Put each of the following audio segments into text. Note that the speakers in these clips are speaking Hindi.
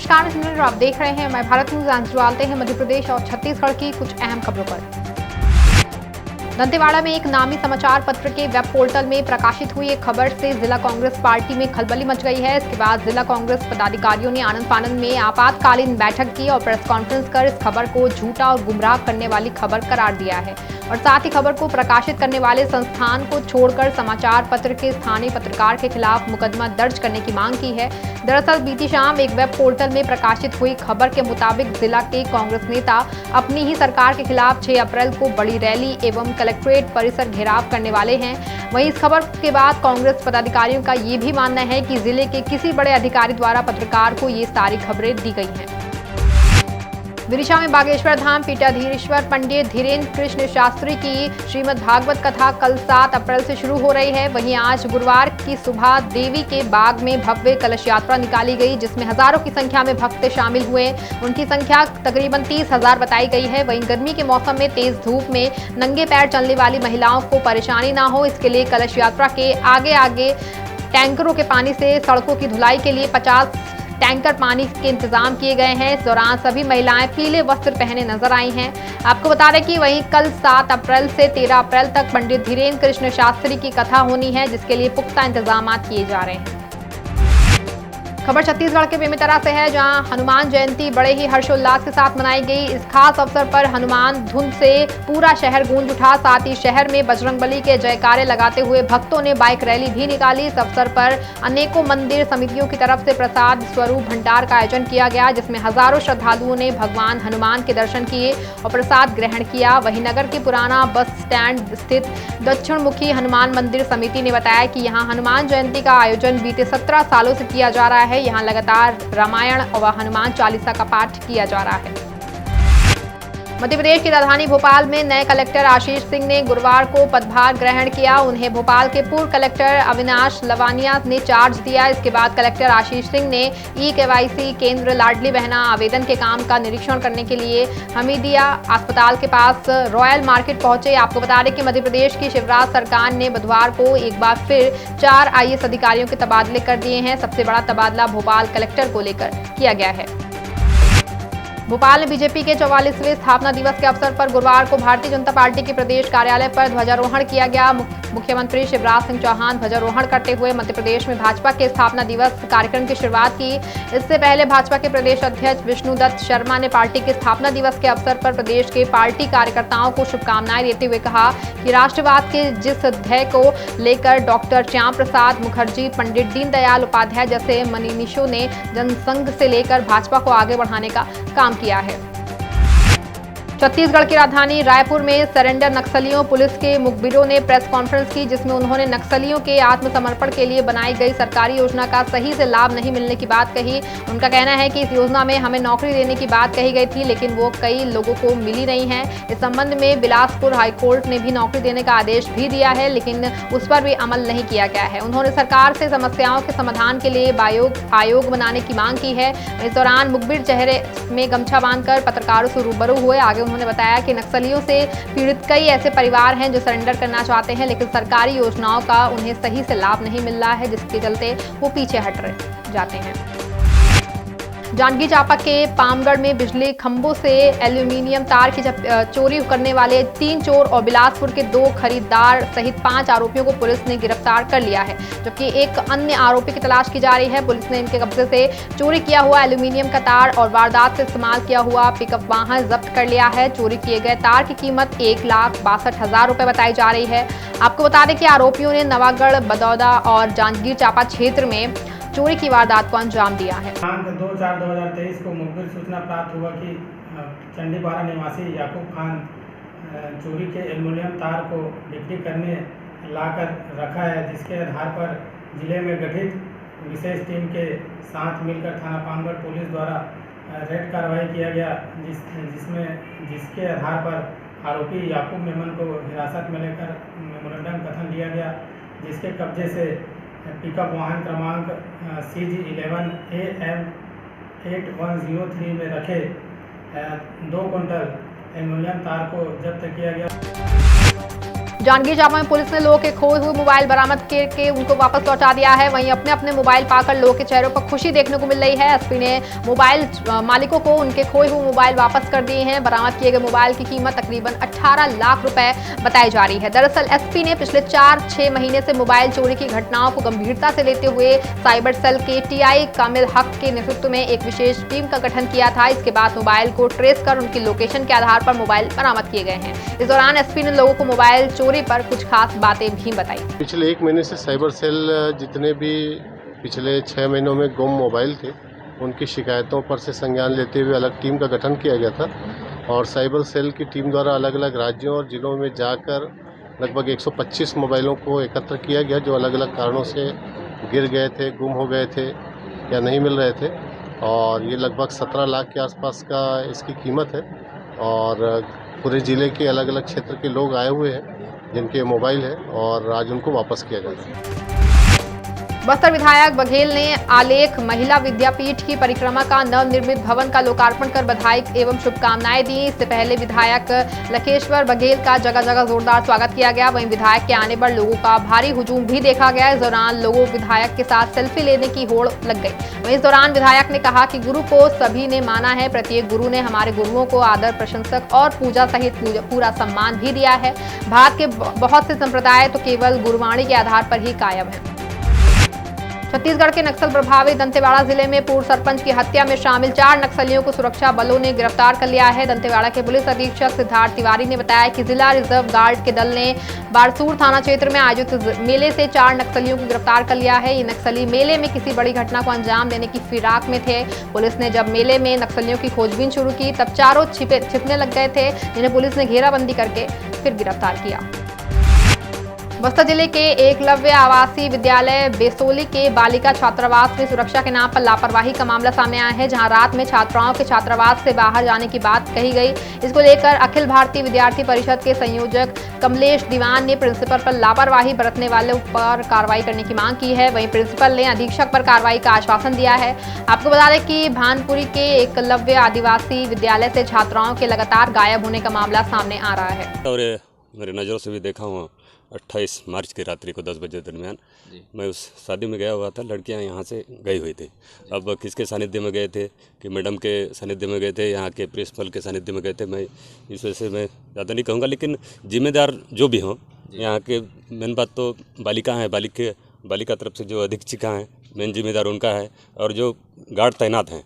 नमस्कार मित्रों, आप देख रहे हैं मैं भारत न्यूज। आज डालते हैं मध्य प्रदेश और छत्तीसगढ़ की कुछ अहम खबरों पर। दंतेवाड़ा में एक नामी समाचार पत्र के वेब पोर्टल में प्रकाशित हुई एक खबर से जिला कांग्रेस पार्टी में खलबली मच गई है। इसके बाद जिला कांग्रेस पदाधिकारियों ने आनंद फानंद में आपातकालीन बैठक की और प्रेस कॉन्फ्रेंस कर इस खबर को झूठा और गुमराह करने वाली खबर करार दिया है और साथ ही खबर को प्रकाशित करने वाले संस्थान को छोड़कर समाचार पत्र के स्थानीय पत्रकार के खिलाफ मुकदमा दर्ज करने की मांग की है। दरअसल बीती शाम एक वेब पोर्टल में प्रकाशित हुई खबर के मुताबिक जिला के कांग्रेस नेता अपनी ही सरकार के खिलाफ 6 अप्रैल को बड़ी रैली एवं कलेक्ट्रेट परिसर घेराव करने वाले हैं। वहीं इस खबर के बाद कांग्रेस पदाधिकारियों का ये भी मानना है कि जिले के किसी बड़े अधिकारी द्वारा पत्रकार को ये सारी खबरें दी गई हैं। विदिशा में बागेश्वर धाम पीठाधीश्वर पंडित धीरेन्द्र कृष्ण शास्त्री की श्रीमद् भागवत कथा कल 7 अप्रैल से शुरू हो रही है। वहीं आज गुरुवार की सुबह देवी के बाग में भव्य कलश यात्रा निकाली गई, जिसमें हजारों की संख्या में भक्त शामिल हुए। उनकी संख्या तकरीबन 30,000 बताई गई है। वहीं गर्मी के मौसम में तेज धूप में नंगे पैर चलने वाली महिलाओं को परेशानी न हो, इसके लिए कलश यात्रा के आगे आगे टैंकरों के पानी से सड़कों की धुलाई के लिए 50 टैंकर पानी के इंतजाम किए गए हैं। इस दौरान सभी महिलाएं पीले वस्त्र पहने नजर आई हैं। आपको बता दें कि वहीं कल 7 अप्रैल से 13 अप्रैल तक पंडित धीरेन्द्र कृष्ण शास्त्री की कथा होनी है, जिसके लिए पुख्ता इंतजाम किए जा रहे हैं। खबर छत्तीसगढ़ के बेमेतरा से है, जहां हनुमान जयंती बड़े ही हर्षोल्लास के साथ मनाई गई। इस खास अवसर पर हनुमान धुन से पूरा शहर गूंज उठा। साथ ही शहर में बजरंगबली के जयकारे लगाते हुए भक्तों ने बाइक रैली भी निकाली। इस अवसर पर अनेकों मंदिर समितियों की तरफ से प्रसाद स्वरूप भंडार का आयोजन किया गया, जिसमें हजारों श्रद्धालुओं ने भगवान हनुमान के दर्शन किए और प्रसाद ग्रहण किया। वहीं नगर के पुराना बस स्टैंड स्थित दक्षिणमुखी हनुमान मंदिर समिति ने बताया कि यहाँ हनुमान जयंती का आयोजन बीते 17 सालों से किया जा रहा है। यहाँ लगातार रामायण और हनुमान चालीसा का पाठ किया जा रहा है। मध्य प्रदेश की राजधानी भोपाल में नए कलेक्टर आशीष सिंह ने गुरुवार को पदभार ग्रहण किया। उन्हें भोपाल के पूर्व कलेक्टर अविनाश लवानिया ने चार्ज दिया। इसके बाद कलेक्टर आशीष सिंह ने ई-केवाईसी केंद्र लाडली बहना आवेदन के काम का निरीक्षण करने के लिए हमीदिया अस्पताल के पास रॉयल मार्केट पहुंचे। आपको बता दें कि मध्य प्रदेश की शिवराज सरकार ने बुधवार को एक बार फिर 4 IAS अधिकारियों के तबादले कर दिए हैं। सबसे बड़ा तबादला भोपाल कलेक्टर को लेकर किया गया है। भोपाल में बीजेपी के 44वें स्थापना दिवस के अवसर पर गुरुवार को भारतीय जनता पार्टी के प्रदेश कार्यालय पर ध्वजारोहण किया गया। मुख्यमंत्री शिवराज सिंह चौहान ध्वजारोहण करते हुए मध्य प्रदेश में भाजपा के स्थापना दिवस कार्यक्रम की शुरुआत की। इससे पहले भाजपा के प्रदेश अध्यक्ष विष्णुदत्त शर्मा ने पार्टी के स्थापना दिवस के अवसर पर प्रदेश के पार्टी कार्यकर्ताओं को शुभकामनाएं देते हुए कहा कि राष्ट्रवाद के जिस ध्येय को लेकर डॉक्टर श्याम प्रसाद मुखर्जी, पंडित दीनदयाल उपाध्याय जैसे मनीषियों ने जनसंघ से लेकर भाजपा को आगे बढ़ाने का काम किया है। छत्तीसगढ़ की राजधानी रायपुर में सरेंडर नक्सलियों पुलिस के मुखबिरों ने प्रेस कॉन्फ्रेंस की, जिसमें उन्होंने नक्सलियों के आत्मसमर्पण के लिए बनाई गई सरकारी योजना का सही से लाभ नहीं मिलने की बात कही। उनका कहना है कि इस योजना में हमें नौकरी देने की बात कही गई थी, लेकिन वो कई लोगों को मिली नहीं है। इस संबंध में बिलासपुर हाईकोर्ट ने भी नौकरी देने का आदेश भी दिया है, लेकिन उस पर भी अमल नहीं किया गया है। उन्होंने सरकार से समस्याओं के समाधान के लिए आयोग बनाने की मांग की है। इस दौरान मुखबिर चेहरे में गमछा बांधकर पत्रकारों से रूबरू हुए। आगे उन्होंने बताया कि नक्सलियों से पीड़ित कई ऐसे परिवार हैं जो सरेंडर करना चाहते हैं, लेकिन सरकारी योजनाओं का उन्हें सही से लाभ नहीं मिल रहा है, जिसके चलते वो पीछे हट जाते हैं। जांजगीर चांपा के पामगढ़ में बिजली खंभों से एल्यूमिनियम तार की चोरी करने वाले 3 चोर और बिलासपुर के 2 खरीदार सहित 5 आरोपियों को पुलिस ने गिरफ्तार कर लिया है, जबकि एक अन्य आरोपी की तलाश की जा रही है। पुलिस ने इनके कब्जे से चोरी किया हुआ एल्यूमिनियम का तार और वारदात से इस्तेमाल किया हुआ पिकअप वाहन जब्त कर लिया है। चोरी किए गए तार की कीमत 1,62,000 रुपये बताई जा रही है। आपको बता दें कि आरोपियों ने नवागढ़, बदौदा और जांजगीर चांपा क्षेत्र में चोरी की वारदात को अंजाम दिया है। 2/4/2023 को मुखबिर सूचना प्राप्त हुआ कि चंडीपारा निवासी याकूब खान चोरी के एल्युमिनियम तार को बिक्री करने लाकर रखा है, जिसके आधार पर जिले में गठित विशेष टीम के साथ मिलकर थाना पामगढ़ पुलिस द्वारा रेड कार्रवाई किया गया, जिसके आधार पर आरोपी याकूब मेमन को हिरासत में लेकर मेमोरेंडम कथन लिया गया, जिसके कब्जे से पिकअप वाहन क्रमांक CG11 AM 8103 में रखे 2 क्विंटल एल्युमिनियम तार को जब्त किया गया। जांजगीर चांपा में पुलिस ने लोगों के खोए हुए मोबाइल बरामद करके उनको वापस लौटा दिया है। वहीं अपने अपने मोबाइल पाकर लोगों के चेहरों पर खुशी देखने को मिल रही है। एसपी ने मोबाइल मालिकों को उनके खोए हुए मोबाइल वापस कर दिए हैं। बरामद किए गए मोबाइल की कीमत तकरीबन 18 लाख रुपए बताई जा रही है। दरअसल एसपी ने पिछले 4-6 महीने से मोबाइल चोरी की घटनाओं को गंभीरता से लेते हुए साइबर सेल के टीआई कामिल हक के नेतृत्व में एक विशेष टीम का गठन किया था। इसके बाद मोबाइल को ट्रेस कर उनकी लोकेशन के आधार पर मोबाइल बरामद किए गए हैं। इस दौरान एसपी ने लोगों को मोबाइल चोरी पर कुछ खास बातें भी बताई। पिछले 1 महीने से साइबर सेल जितने भी पिछले 6 महीनों में गुम मोबाइल थे उनकी शिकायतों पर से संज्ञान लेते हुए अलग टीम का गठन किया गया था और साइबर सेल की टीम द्वारा अलग अलग राज्यों और जिलों में जाकर लगभग 125 मोबाइलों को एकत्र किया गया जो अलग अलग कारणों से गिर गए थे, गुम हो गए थे या नहीं मिल रहे थे और ये लगभग 17 लाख के आसपास का इसकी कीमत है और पूरे ज़िले के अलग अलग क्षेत्र के लोग आए हुए हैं जिनके मोबाइल है और आज उनको वापस किया जाएगा। बस्तर विधायक बघेल ने आलेख महिला विद्यापीठ की परिक्रमा का नवनिर्मित भवन का लोकार्पण कर बधाई एवं शुभकामनाएं दी। इससे पहले विधायक लखेश्वर बघेल का जगह जगह जोरदार स्वागत किया गया। वहीं विधायक के आने पर लोगों का भारी हुजूम भी देखा गया। इस दौरान लोगों विधायक के साथ सेल्फी लेने की होड़ लग गई। वहीं इस दौरान विधायक ने कहा कि गुरु को सभी ने माना है। प्रत्येक गुरु ने हमारे गुरुओं को आदर, प्रशंसक और पूजा सहित पूरा सम्मान भी दिया है। भारत के बहुत से संप्रदाय तो केवल गुरुवाणी के आधार पर ही कायम है। छत्तीसगढ़ के नक्सल प्रभावित दंतेवाड़ा जिले में पूर्व सरपंच की हत्या में शामिल 4 नक्सलियों को सुरक्षा बलों ने गिरफ्तार कर लिया है। दंतेवाड़ा के पुलिस अधीक्षक सिद्धार्थ तिवारी ने बताया कि जिला रिजर्व गार्ड के दल ने बारसूर थाना क्षेत्र में आयोजित मेले से 4 नक्सलियों को गिरफ्तार कर लिया है। ये नक्सली मेले में किसी बड़ी घटना को अंजाम देने की फिराक में थे। पुलिस ने जब मेले में नक्सलियों की खोजबीन शुरू की तब चारों छिपने लग गए थे, जिन्हें पुलिस ने घेराबंदी करके फिर गिरफ्तार किया। बस्तर जिले के एकलव्य आवासीय विद्यालय बेसोली के बालिका छात्रावास में सुरक्षा के नाम पर लापरवाही का मामला सामने आया है, जहां रात में छात्राओं के छात्रावास से बाहर जाने की बात कही गई। इसको लेकर अखिल भारतीय विद्यार्थी परिषद के संयोजक कमलेश दीवान ने प्रिंसिपल पर लापरवाही बरतने वाले पर कार्रवाई करने की मांग की है। वहीं प्रिंसिपल ने अधीक्षक पर कार्रवाई का आश्वासन दिया है। आपको बता दें कि भानपुरी के एकलव्य आदिवासी विद्यालय से छात्राओं के लगातार गायब होने का मामला सामने आ रहा है। और मेरे नज़रों से भी देखा हुआ 28 मार्च की रात्रि को 10 बजे दरमियान मैं उस शादी में गया हुआ था। लड़कियां यहाँ से गई हुई थी। अब किसके सानिध्य में गए थे कि मैडम के सानिध्य में गए थे, यहाँ के प्रिंसिपल के सानिध्य में गए थे, मैं इस वजह से मैं ज़्यादा नहीं कहूँगा। लेकिन जिम्मेदार जो भी हों, यहाँ के मेन बात तो बालिका हैं, बालिका तरफ से जो अधीक्षिका हैं मेन जिम्मेदार उनका है और जो गार्ड तैनात हैं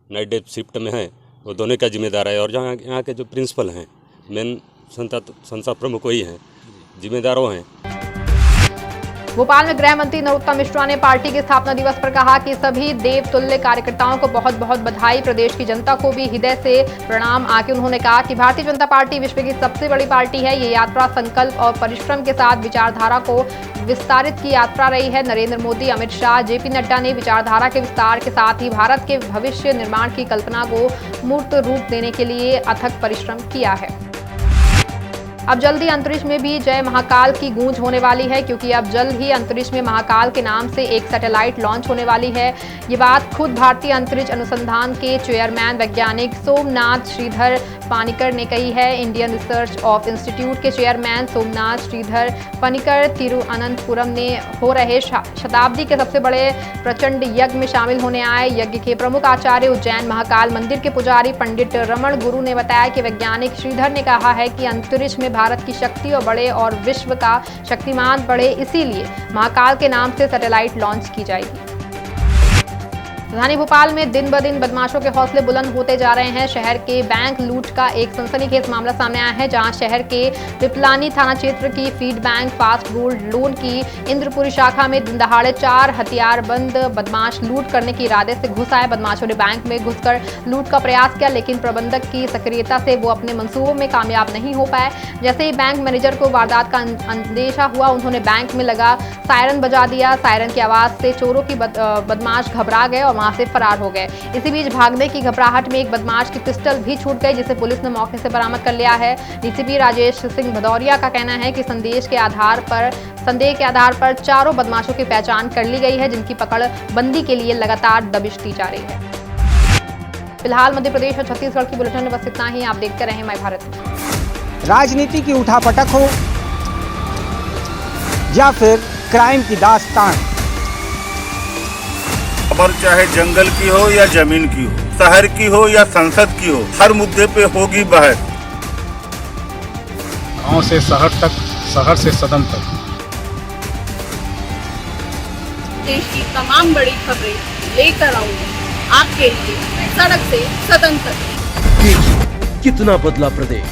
नाइट डे शिफ्ट में हैं वो दोनों का जिम्मेदार है। और जहाँ यहाँ के जो प्रिंसिपल हैं मेन संस्था प्रमुख वही हैं, जिम्मेदारों हैं। भोपाल में गृह मंत्री नरोत्तम मिश्रा ने पार्टी के स्थापना दिवस पर कहा कि सभी देवतुल्य कार्यकर्ताओं को बहुत बहुत बधाई। प्रदेश की जनता को भी हृदय से प्रणाम। आगे उन्होंने कहा कि भारतीय जनता पार्टी विश्व की सबसे बड़ी पार्टी है। ये यात्रा संकल्प और परिश्रम के साथ विचारधारा को विस्तारित की यात्रा रही है। नरेंद्र मोदी, अमित शाह, जेपी नड्डा ने विचारधारा के विस्तार के साथ ही भारत के भविष्य निर्माण की कल्पना को मूर्त रूप देने के लिए अथक परिश्रम किया है। अब जल्द ही अंतरिक्ष में भी जय महाकाल की गूंज होने वाली है, क्योंकि अब जल्द ही अंतरिक्ष में महाकाल के नाम से एक सैटेलाइट लॉन्च होने वाली है। ये बात खुद भारतीय अंतरिक्ष अनुसंधान के चेयरमैन वैज्ञानिक सोमनाथ श्रीधर पानिकर ने कही है। इंडियन रिसर्च ऑफ इंस्टीट्यूट के चेयरमैन सोमनाथ श्रीधर पानिकर तिरुअनंतपुरम में हो रहे शताब्दी के सबसे बड़े प्रचंड यज्ञ में शामिल होने आए। यज्ञ के प्रमुख आचार्य उज्जैन महाकाल मंदिर के पुजारी पंडित रमण गुरु ने बताया कि वैज्ञानिक श्रीधर ने कहा है कि अंतरिक्ष में भारत की शक्ति और बढ़े और विश्व का शक्तिमान बढ़े, इसीलिए महाकाल के नाम से सैटेलाइट लॉन्च की जाएगी। राजधानी भोपाल में दिन ब दिन बदमाशों के हौसले बुलंद होते जा रहे हैं। शहर के बैंक लूट का एक सनसनीखेज मामला सामने आया है, जहां शहर के पिपलानी थाना क्षेत्र की feed bank fast gold loan की इंद्रपुरी शाखा में दिन दहाड़े 4 हथियारबंद बदमाश लूट करने के इरादे से घुस आए। बदमाशों ने बैंक में घुसकर लूट का प्रयास किया, लेकिन प्रबंधक की सक्रियता से वो अपने मंसूबों में कामयाब नहीं हो पाए। जैसे ही बैंक मैनेजर को वारदात का अंदेशा हुआ, उन्होंने बैंक में लगा सायरन बजा दिया। सायरन की आवाज से चोरों की बदमाश घबरा गए और वहां से फरार हो गए। इसी बीच भागने की घबराहट में एक बदमाश की पिस्टल भी छूट गई, जिसे पुलिस ने मौके से बरामद कर लिया है। डीसीपी राजेश सिंह भदौरिया का कहना है कि संदेह के आधार पर चारों बदमाशों की पहचान कर ली गई है, जिनकी पकड़ बंदी के लिए लगातार दबिश दी जा रही है। फिलहाल मध्य प्रदेश और छत्तीसगढ़ की बुलेटिन में बस इतना ही। आप देखते रहें माय भारत। राजनीति की उठापटक हो, या फिर क्राइम की दास्तान। खबर चाहे जंगल की हो या जमीन की हो, शहर की हो या संसद की हो, हर मुद्दे पे होगी बहस। गांव से शहर तक, शहर से सदन तक, देश की तमाम बड़ी खबरें लेकर आऊंगी आपके लिए, सड़क से सदन तक। कितना बदला प्रदेश।